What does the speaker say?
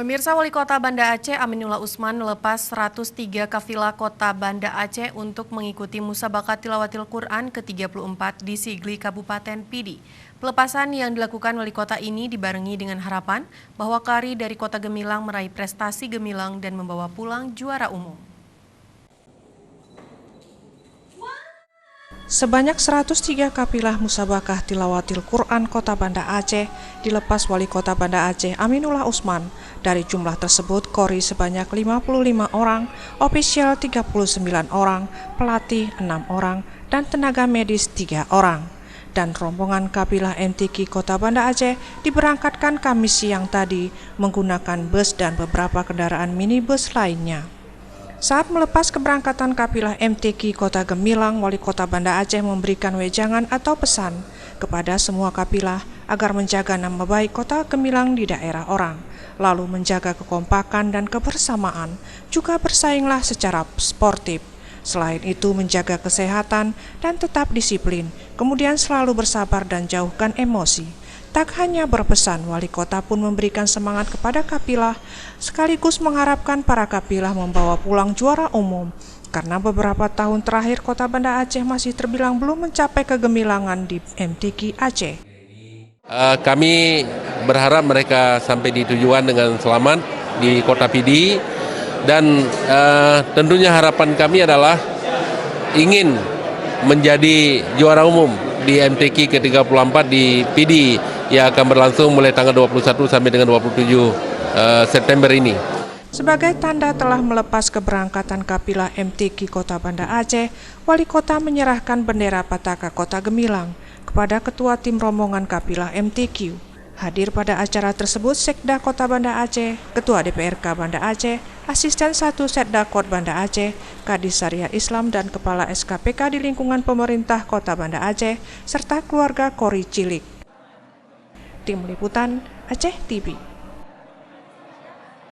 Pemirsa, Wali Kota Banda Aceh Aminullah Usman melepas 103 kafilah Kota Banda Aceh untuk mengikuti Musabaqah Tilawatil Quran ke-34 di Sigli Kabupaten Pidi. Pelepasan yang dilakukan Wali Kota ini dibarengi dengan harapan bahwa qari dari Kota Gemilang meraih prestasi gemilang dan membawa pulang juara umum. Sebanyak 103 kafilah Musabaqah Tilawatil Quran Kota Banda Aceh dilepas Wali Kota Banda Aceh Aminullah Usman. Dari jumlah tersebut, qori sebanyak 55 orang, ofisial 39 orang, pelatih 6 orang, dan tenaga medis 3 orang. Dan rombongan kafilah MTQ Kota Banda Aceh diberangkatkan Kamis siang tadi menggunakan bus dan beberapa kendaraan minibus lainnya. Saat melepas keberangkatan kafilah MTQ Kota Gemilang, Wali Kota Banda Aceh memberikan wejangan atau pesan kepada semua kafilah agar menjaga nama baik Kota Gemilang di daerah orang, lalu menjaga kekompakan dan kebersamaan, juga bersainglah secara sportif. Selain itu menjaga kesehatan dan tetap disiplin, kemudian selalu bersabar dan jauhkan emosi. Tak hanya berpesan, Wali Kota pun memberikan semangat kepada kafilah, sekaligus mengharapkan para kafilah membawa pulang juara umum, karena beberapa tahun terakhir Kota Banda Aceh masih terbilang belum mencapai kegemilangan di MTQ Aceh. Kami berharap mereka sampai di tujuan dengan selamat di Kota Pidi, dan tentunya harapan kami adalah ingin menjadi juara umum di MTQ ke-34 di Pidi yang akan berlangsung mulai tanggal 21 sampai dengan 27 September ini. Sebagai tanda telah melepas keberangkatan kafilah MTQ Kota Banda Aceh, Wali Kota menyerahkan bendera Pataka Kota Gemilang kepada Ketua Tim Rombongan Kafilah MTQ. Hadir pada acara tersebut Sekda Kota Banda Aceh, Ketua DPRK Banda Aceh, Asisten 1 Setdakot Banda Aceh, Kadis Syariah Islam dan Kepala SKPK di lingkungan pemerintah Kota Banda Aceh, serta keluarga qori cilik. Tim Liputan Aceh TV.